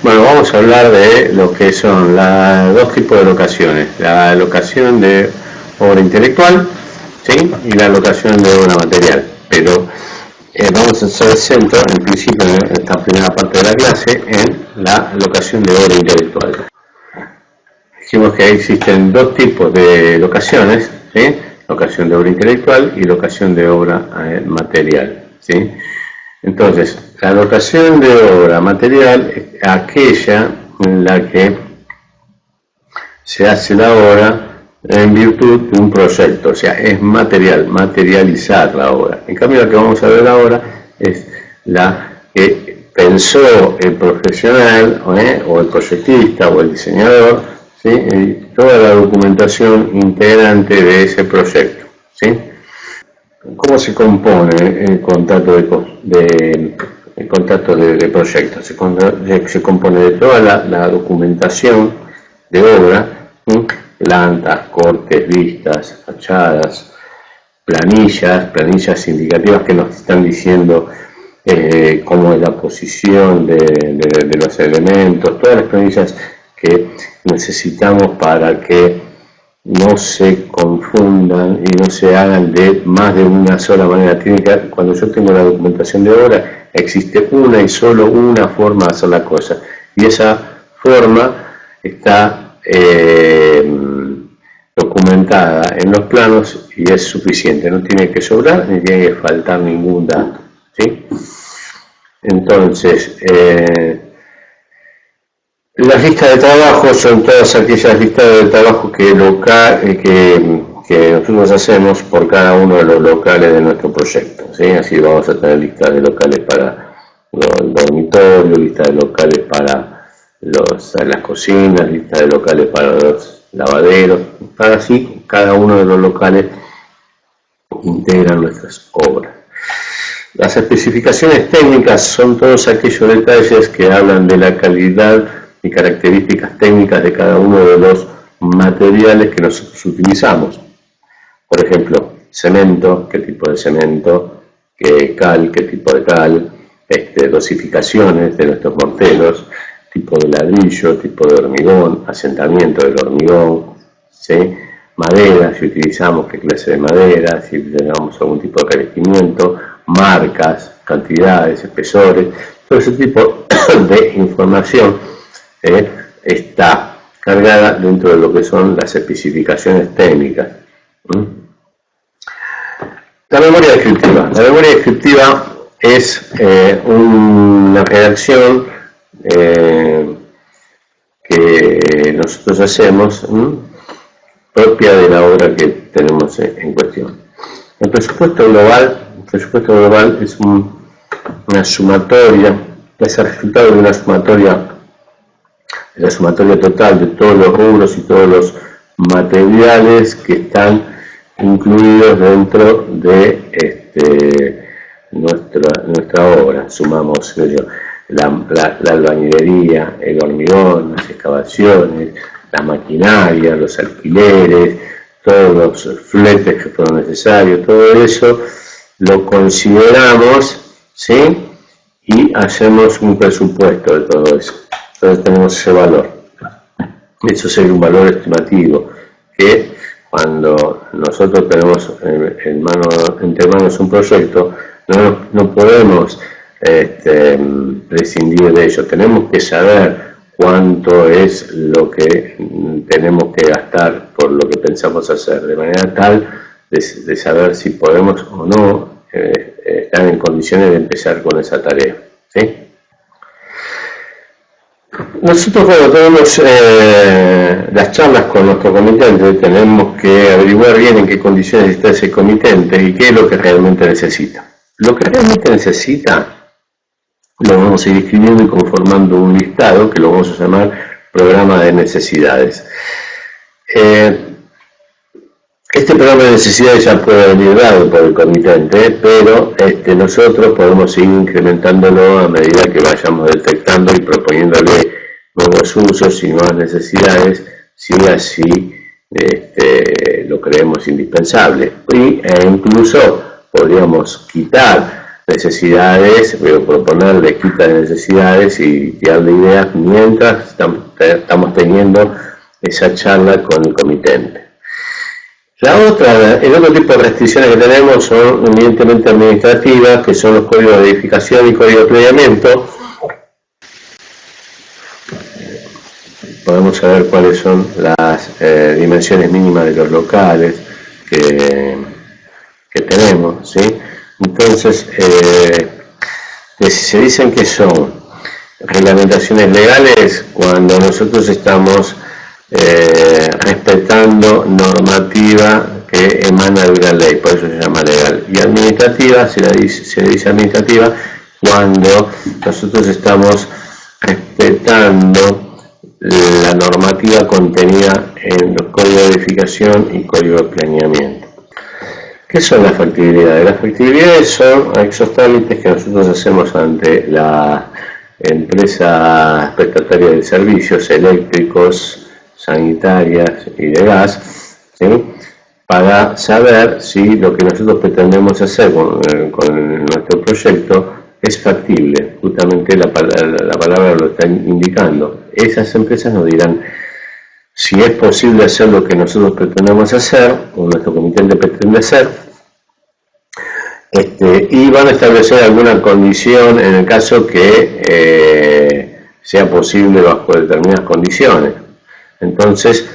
Bueno, vamos a hablar de lo que son dos tipos de locaciones, la locación de obra intelectual, ¿sí? Y la locación de obra material. Pero vamos a hacer centro, en principio, en esta primera parte de la clase, en la locación de obra intelectual. Dijimos que existen dos tipos de locaciones, ¿sí? Locación de obra intelectual y locación de obra material, ¿sí? Entonces, la locación de obra material es aquella en la que se hace la obra en virtud de un proyecto, o sea, es material, materializar la obra. En cambio, la que vamos a ver ahora es la que pensó el profesional, o el proyectista, o el diseñador, ¿sí? Toda la documentación integrante de ese proyecto, ¿sí? ¿Cómo se compone el contrato de proyecto? Se compone de toda la documentación de obra, ¿sí? Plantas, cortes, vistas, fachadas, planillas indicativas que nos están diciendo cómo es la posición de los elementos, todas las planillas que necesitamos para que no se confundan y no se hagan de más de una sola manera. Cuando yo tengo la documentación de obra, existe una y solo una forma de hacer la cosa, y esa forma está documentada en los planos y es suficiente, no tiene que sobrar ni tiene que faltar ningún dato, ¿sí? Entonces, las listas de trabajo son todas aquellas listas de trabajo que nosotros hacemos por cada uno de los locales de nuestro proyecto, ¿sí? Así vamos a tener listas de locales para el dormitorio, listas de locales para las cocinas, listas de locales para los lavaderos, para así cada uno de los locales integran nuestras obras. Las especificaciones técnicas son todos aquellos detalles que hablan de la calidad y características técnicas de cada uno de los materiales que nosotros utilizamos. Por ejemplo, cemento, qué tipo de cemento, cal, qué tipo de cal, dosificaciones de nuestros morteros, tipo de ladrillo, tipo de hormigón, asentamiento del hormigón, ¿sí? Madera, si utilizamos qué clase de madera, si tenemos algún tipo de revestimiento, marcas, cantidades, espesores, todo ese tipo de información está cargada dentro de lo que son las especificaciones técnicas. La memoria descriptiva. La memoria descriptiva es una redacción que nosotros hacemos propia de la obra que tenemos en cuestión. El presupuesto global es una sumatoria, es el resultado de la sumatoria total de todos los rubros y todos los materiales que están incluidos dentro de nuestra obra. Sumamos la albañilería, el hormigón, las excavaciones, la maquinaria, los alquileres, todos los fletes que fueron necesarios, todo eso lo consideramos, ¿sí? Y hacemos un presupuesto de todo eso. Entonces tenemos ese valor. Eso sería un valor estimativo, que cuando nosotros tenemos entre manos un proyecto, no podemos prescindir de ello. Tenemos que saber cuánto es lo que tenemos que gastar por lo que pensamos hacer, de manera tal de saber si podemos o no estar en condiciones de empezar con esa tarea, ¿sí? Nosotros cuando tenemos las charlas con nuestro comitente tenemos que averiguar bien en qué condiciones está ese comitente y qué es lo que realmente necesita. Lo que realmente necesita lo vamos a ir escribiendo y conformando un listado que lo vamos a llamar programa de necesidades. Este programa de necesidades ya puede venir dado por el comitente, pero nosotros podemos ir incrementándolo a medida que vayamos detectando y proponiéndole nuevos usos y nuevas necesidades, si así lo creemos indispensable. E incluso podríamos quitar necesidades, voy a proponerle quita de necesidades y tirarle ideas mientras estamos teniendo esa charla con el comitente. El otro tipo de restricciones que tenemos son evidentemente administrativas, que son los códigos de edificación y código de planeamiento. Podemos saber cuáles son las dimensiones mínimas de los locales que tenemos, ¿sí? Entonces, se dicen que son reglamentaciones legales cuando nosotros estamos respetando normativa que emana de una ley, por eso se llama legal. Y administrativa, se dice administrativa cuando nosotros estamos respetando la normativa contenida en los códigos de edificación y código de planeamiento. ¿Qué son las factibilidades? Las factibilidades son esos trámites que nosotros hacemos ante la empresa prestataria de servicios eléctricos, sanitarias y de gas, ¿sí? Para saber si lo que nosotros pretendemos hacer con nuestro proyecto es factible. Justamente la palabra lo está indicando. Esas empresas nos dirán si es posible hacer lo que nosotros pretendemos hacer, o nuestro comitente pretende hacer, y van a establecer alguna condición en el caso que sea posible bajo determinadas condiciones. Entonces,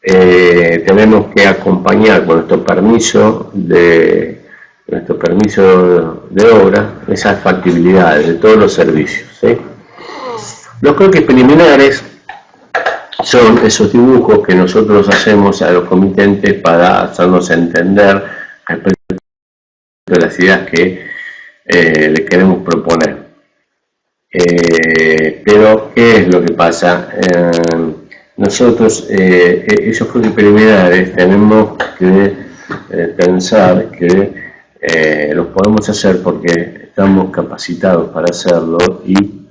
tenemos que acompañar con nuestro permiso de obra esas factibilidades de todos los servicios, ¿sí? Los croquis preliminares son esos dibujos que nosotros hacemos a los comitentes para hacernos entender respecto a las ideas que le queremos proponer. Pero, ¿qué es lo que pasa? Nosotros, esos croquis preliminares, tenemos que pensar que los podemos hacer porque estamos capacitados para hacerlo y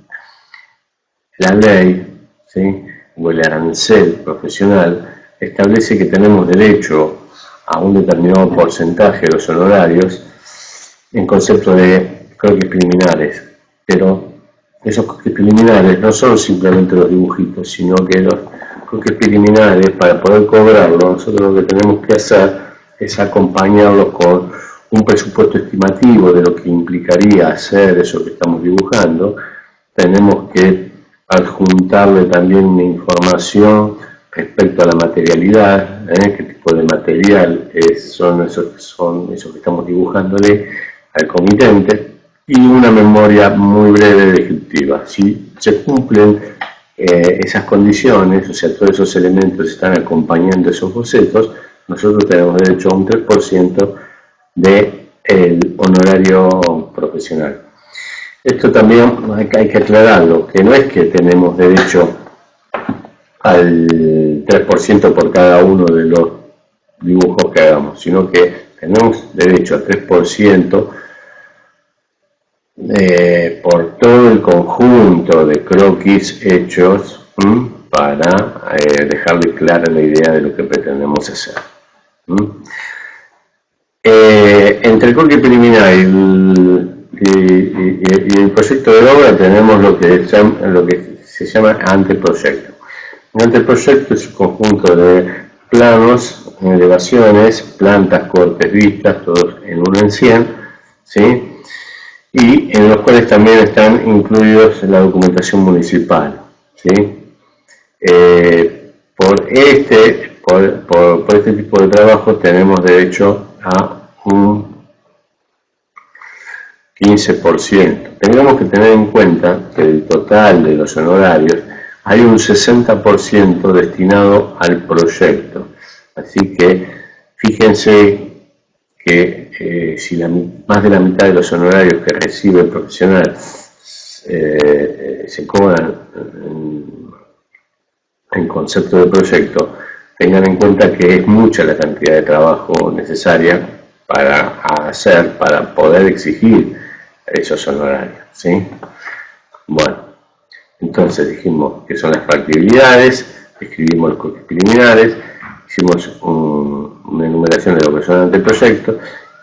la ley, ¿sí?, o el arancel profesional establece que tenemos derecho a un determinado porcentaje de los honorarios en concepto de croquis preliminares, pero esos croquis preliminares no son simplemente los dibujitos, sino que los croquis preliminares, para poder cobrarlo, nosotros lo que tenemos que hacer es acompañarlos con un presupuesto estimativo de lo que implicaría hacer eso que estamos dibujando. Tenemos que adjuntarle también una información respecto a la materialidad, qué tipo de material son esos que estamos dibujándole al comitente, y una memoria muy breve descriptiva. Si se cumplen esas condiciones, o sea, todos esos elementos están acompañando esos bocetos, nosotros tenemos derecho a un 3% del honorario profesional. Esto también hay que aclararlo, que no es que tenemos derecho al 3% por cada uno de los dibujos que hagamos, sino que tenemos derecho al 3% por todo el conjunto de croquis hechos para dejarle clara la idea de lo que pretendemos hacer. Entre el croquis preliminar y el proyecto de obra tenemos lo que se llama anteproyecto. Un anteproyecto es un conjunto de planos, elevaciones, plantas, cortes, vistas, todos en 1 en 100, ¿sí?, y en los cuales también están incluidos la documentación municipal, ¿sí? Por este tipo de trabajo tenemos derecho a un 15%. Tendríamos que tener en cuenta que del total de los honorarios hay un 60% destinado al proyecto. Así que fíjense que si más de la mitad de los honorarios que recibe el profesional se cobran en concepto de proyecto, tengan en cuenta que es mucha la cantidad de trabajo necesaria para poder exigir esos honorarios, ¿sí? Bueno, entonces dijimos que son las factibilidades, escribimos los croquis preliminares, hicimos una enumeración de lo que son anteproyectos,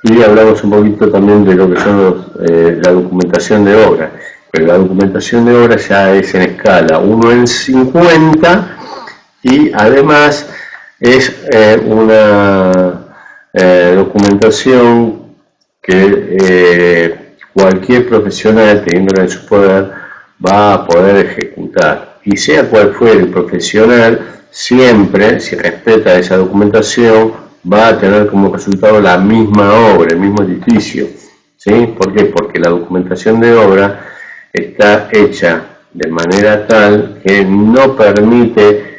y hablamos un poquito también de lo que son la documentación de obra. Pero la documentación de obra ya es en escala 1:50 y además es una documentación que cualquier profesional teniéndola en su poder va a poder ejecutar. Y sea cual fuere el profesional, siempre, si respeta esa documentación, va a tener como resultado la misma obra, el mismo edificio. ¿Sí? ¿Por qué? Porque la documentación de obra está hecha de manera tal que no permite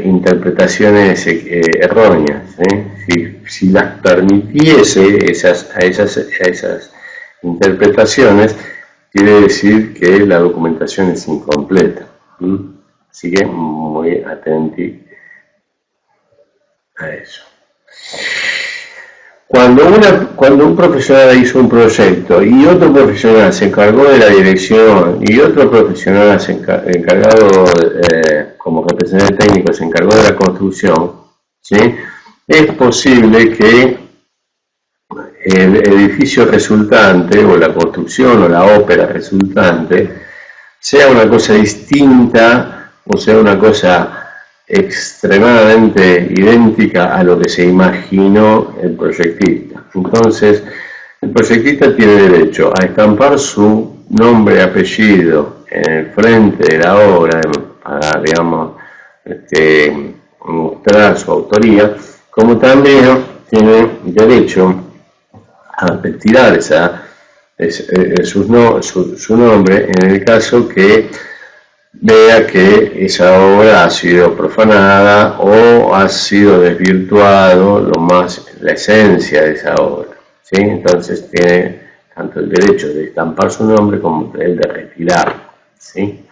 interpretaciones erróneas. Si las permitiese a esas interpretaciones, quiere decir que la documentación es incompleta. Así que muy atenti a eso. Cuando un profesional hizo un proyecto y otro profesional se encargó de la dirección y otro profesional encargado como representante técnico se encargó de la construcción, ¿sí? Es posible que el edificio resultante o la construcción o la ópera resultante sea una cosa distinta o sea una cosa extremadamente idéntica a lo que se imaginó el proyectista. Entonces, el proyectista tiene derecho a estampar su nombre y apellido en el frente de la obra para, digamos, mostrar su autoría, como también tiene derecho a retirar su nombre en el caso que vea que esa obra ha sido profanada o ha sido desvirtuado la esencia de esa obra, ¿sí? Entonces tiene tanto el derecho de estampar su nombre como el de retirarlo, ¿sí?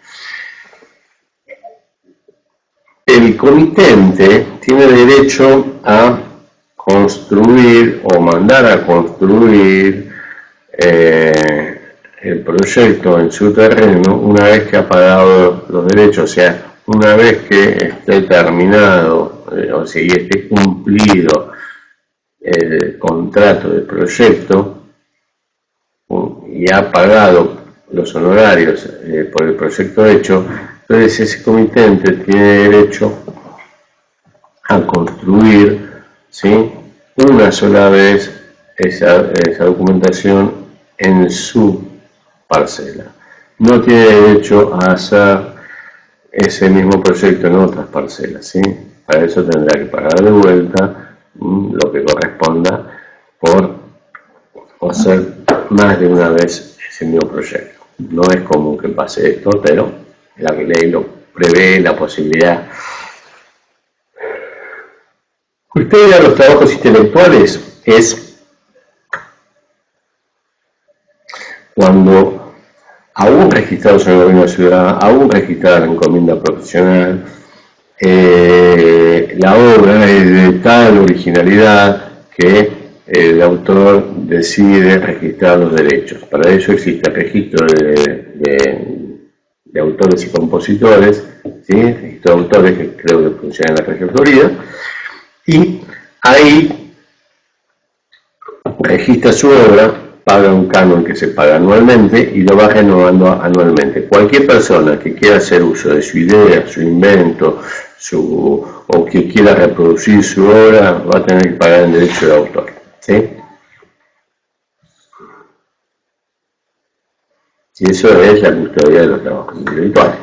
El comitente tiene derecho a construir o mandar a construir el proyecto en su terreno una vez que ha pagado los derechos, o sea, una vez que esté terminado, o sea, y esté cumplido el contrato de proyecto y ha pagado los honorarios por el proyecto hecho, entonces ese comitente tiene derecho a construir, ¿sí?, una sola vez esa documentación en su parcela. No tiene derecho a hacer ese mismo proyecto en otras parcelas, ¿sí? Para eso tendrá que pagar de vuelta lo que corresponda por hacer más de una vez ese mismo proyecto. No es común que pase esto, pero la ley lo prevé la posibilidad. Custodia de los trabajos intelectuales es cuando aún registrados en el gobierno de la ciudad, aún registrada la encomienda profesional, la obra es de tal originalidad que el autor decide registrar los derechos. Para ello existe el registro de autores y compositores, ¿sí? Registro de autores que creo que funciona en la región Florida, y ahí registra su obra, paga un canon que se paga anualmente y lo va renovando anualmente. Cualquier persona que quiera hacer uso de su idea, su invento, o que quiera reproducir su obra, va a tener que pagar el derecho de autor, ¿sí? Y eso es la custodia de los trabajos intelectuales.